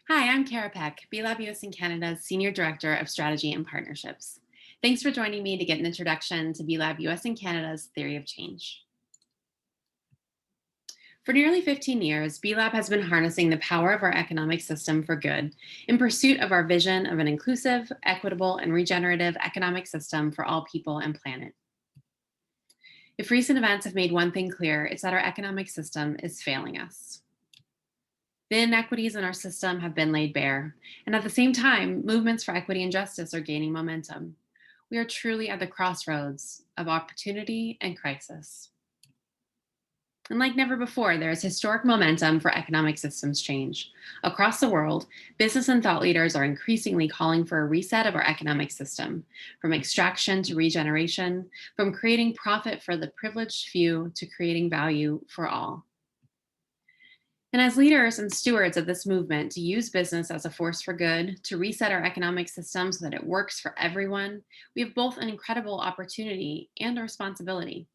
Hi, I'm Kara Peck, B Lab U.S. and Canada's Senior Director of Strategy and Partnerships. Thanks for joining me to get an introduction to B Lab U.S. and Canada's theory of change. For nearly 15 years, B Lab has been harnessing the power of our economic system for good in pursuit of our vision of an inclusive, equitable, and regenerative economic system for all people and planet. If recent events have made one thing clear, it's that our economic system is failing us. The inequities in our system have been laid bare, and at the same time, movements for equity and justice are gaining momentum. We are truly at the crossroads of opportunity and crisis. And like never before, there is historic momentum for economic systems change. Across the world, business and thought leaders are increasingly calling for a reset of our economic system, from extraction to regeneration, from creating profit for the privileged few to creating value for all. And as leaders and stewards of this movement to use business as a force for good, to reset our economic system so that it works for everyone, we have both an incredible opportunity and a responsibility.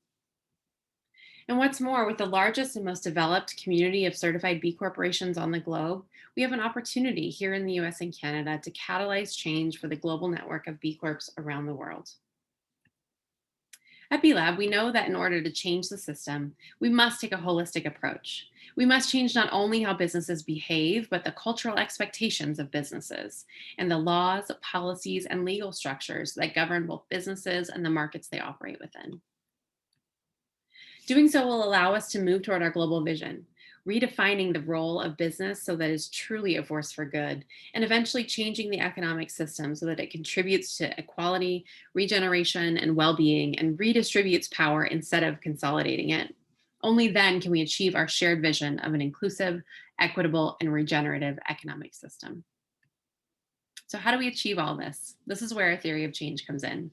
And what's more, with the largest and most developed community of certified B corporations on the globe, we have an opportunity here in the US and Canada to catalyze change for the global network of B Corps around the world. At B Lab, we know that in order to change the system, we must take a holistic approach. We must change not only how businesses behave, but the cultural expectations of businesses and the laws, policies, and legal structures that govern both businesses and the markets they operate within. Doing so will allow us to move toward our global vision, redefining the role of business so that it is truly a force for good, and eventually changing the economic system so that it contributes to equality, regeneration, and well-being, and redistributes power instead of consolidating it. Only then can we achieve our shared vision of an inclusive, equitable, and regenerative economic system. So how do we achieve all this? This is where a theory of change comes in.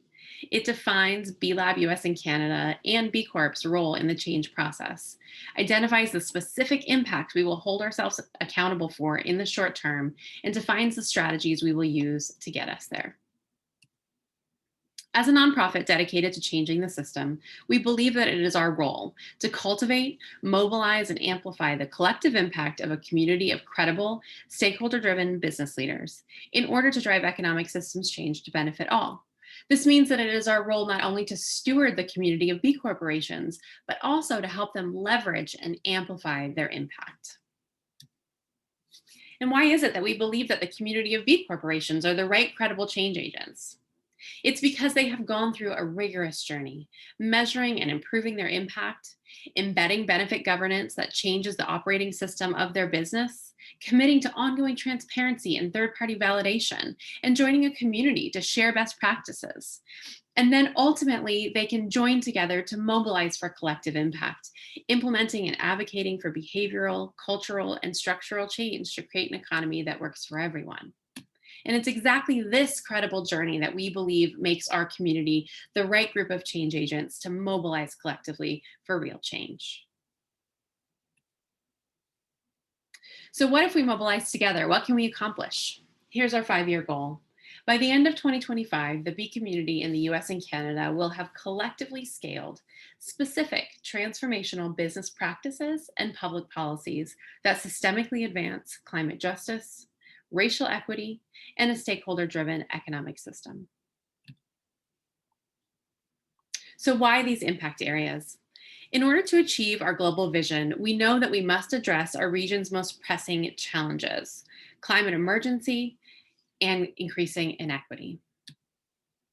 It defines B Lab US and Canada and B Corp's role in the change process, identifies the specific impact we will hold ourselves accountable for in the short term, and defines the strategies we will use to get us there. As a nonprofit dedicated to changing the system, we believe that it is our role to cultivate, mobilize, and amplify the collective impact of a community of credible, stakeholder-driven business leaders in order to drive economic systems change to benefit all. This means that it is our role not only to steward the community of B corporations, but also to help them leverage and amplify their impact. And why is it that we believe that the community of B corporations are the right credible change agents? It's because they have gone through a rigorous journey, measuring and improving their impact, embedding benefit governance that changes the operating system of their business, committing to ongoing transparency and third-party validation, and joining a community to share best practices. And then ultimately, they can join together to mobilize for collective impact, implementing and advocating for behavioral, cultural, and structural change to create an economy that works for everyone. And it's exactly this credible journey that we believe makes our community the right group of change agents to mobilize collectively for real change. So what if we mobilize together? What can we accomplish? Here's our 5-year goal. By the end of 2025, the B community in the US and Canada will have collectively scaled specific transformational business practices and public policies that systemically advance climate justice, racial equity, and a stakeholder-driven economic system. So why these impact areas? In order to achieve our global vision, we know that we must address our region's most pressing challenges: climate emergency and increasing inequity.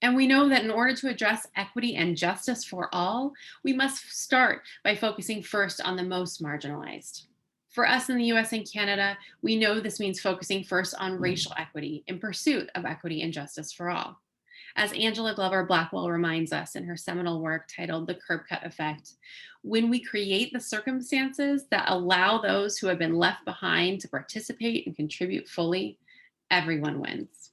And we know that in order to address equity and justice for all, we must start by focusing first on the most marginalized. For us in the US and Canada, we know this means focusing first on racial equity in pursuit of equity and justice for all. As Angela Glover Blackwell reminds us in her seminal work titled The Curb Cut Effect, when we create the circumstances that allow those who have been left behind to participate and contribute fully, everyone wins.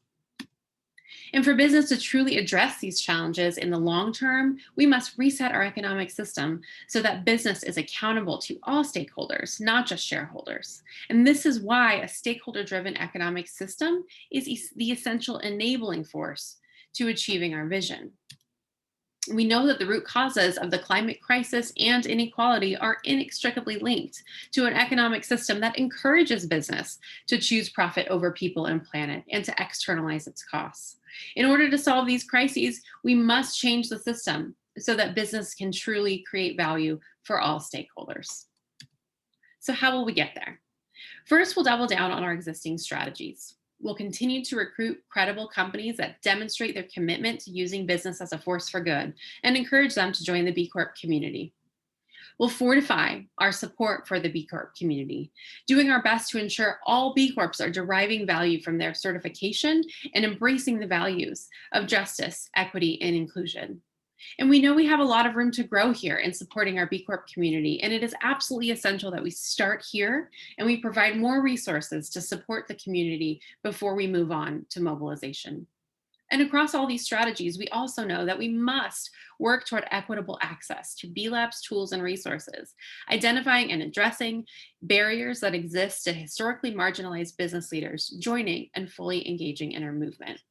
And for business to truly address these challenges in the long term, we must reset our economic system so that business is accountable to all stakeholders, not just shareholders. And this is why a stakeholder-driven economic system is the essential enabling force to achieving our vision. We know that the root causes of the climate crisis and inequality are inextricably linked to an economic system that encourages business to choose profit over people and planet and to externalize its costs. In order to solve these crises, we must change the system so that business can truly create value for all stakeholders. So, how will we get there? First, we'll double down on our existing strategies. We'll continue to recruit credible companies that demonstrate their commitment to using business as a force for good and encourage them to join the B Corp community. We'll fortify our support for the B Corp community, doing our best to ensure all B Corps are deriving value from their certification and embracing the values of justice, equity, and inclusion. And we know we have a lot of room to grow here in supporting our B Corp community, and it is absolutely essential that we start here and we provide more resources to support the community before we move on to mobilization. And across all these strategies, we also know that we must work toward equitable access to B Lab's tools and resources, identifying and addressing barriers that exist to historically marginalized business leaders joining and fully engaging in our movement.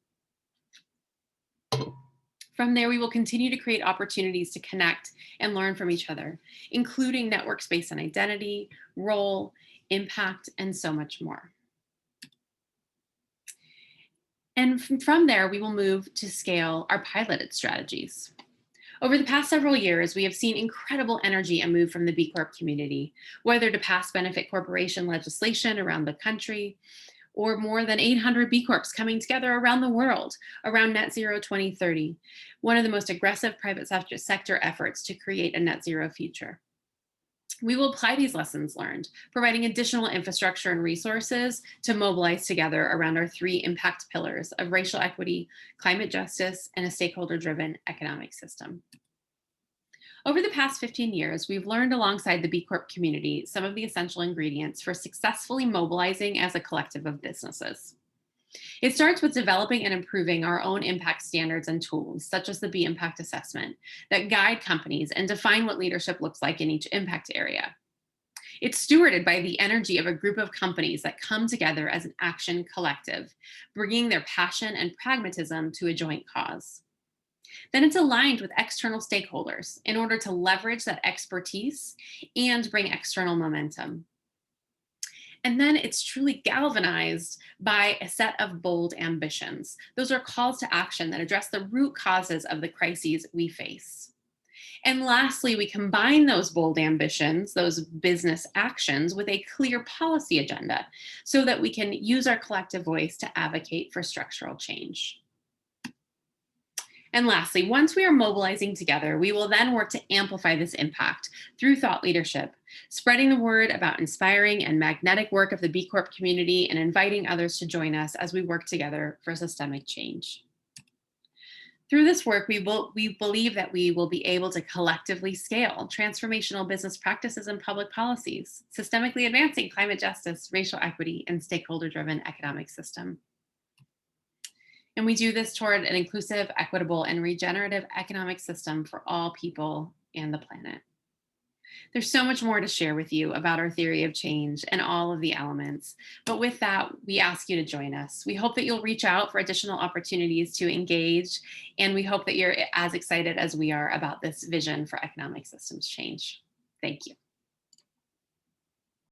From there, we will continue to create opportunities to connect and learn from each other, including networks based on identity, role, impact, and so much more. And from there, we will move to scale our piloted strategies. Over the past several years, we have seen incredible energy and move from the B Corp community, whether to pass benefit corporation legislation around the country, or more than 800 B Corps coming together around the world around Net Zero 2030, one of the most aggressive private sector efforts to create a net zero future. We will apply these lessons learned, providing additional infrastructure and resources to mobilize together around our three impact pillars of racial equity, climate justice, and a stakeholder-driven economic system. Over the past 15 years, we've learned alongside the B Corp community some of the essential ingredients for successfully mobilizing as a collective of businesses. It starts with developing and improving our own impact standards and tools, such as the B Impact Assessment, that guide companies and define what leadership looks like in each impact area. It's stewarded by the energy of a group of companies that come together as an action collective, bringing their passion and pragmatism to a joint cause. Then it's aligned with external stakeholders in order to leverage that expertise and bring external momentum. And then it's truly galvanized by a set of bold ambitions. Those are calls to action that address the root causes of the crises we face. And lastly, we combine those bold ambitions, those business actions, with a clear policy agenda so that we can use our collective voice to advocate for structural change. And lastly, once we are mobilizing together, we will then work to amplify this impact through thought leadership, spreading the word about inspiring and magnetic work of the B Corp community and inviting others to join us as we work together for systemic change. Through this work, we believe that we will be able to collectively scale transformational business practices and public policies, systemically advancing climate justice, racial equity, and stakeholder-driven economic system. And we do this toward an inclusive, equitable, and regenerative economic system for all people and the planet. There's so much more to share with you about our theory of change and all of the elements. But with that, we ask you to join us. We hope that you'll reach out for additional opportunities to engage. And we hope that you're as excited as we are about this vision for economic systems change. Thank you.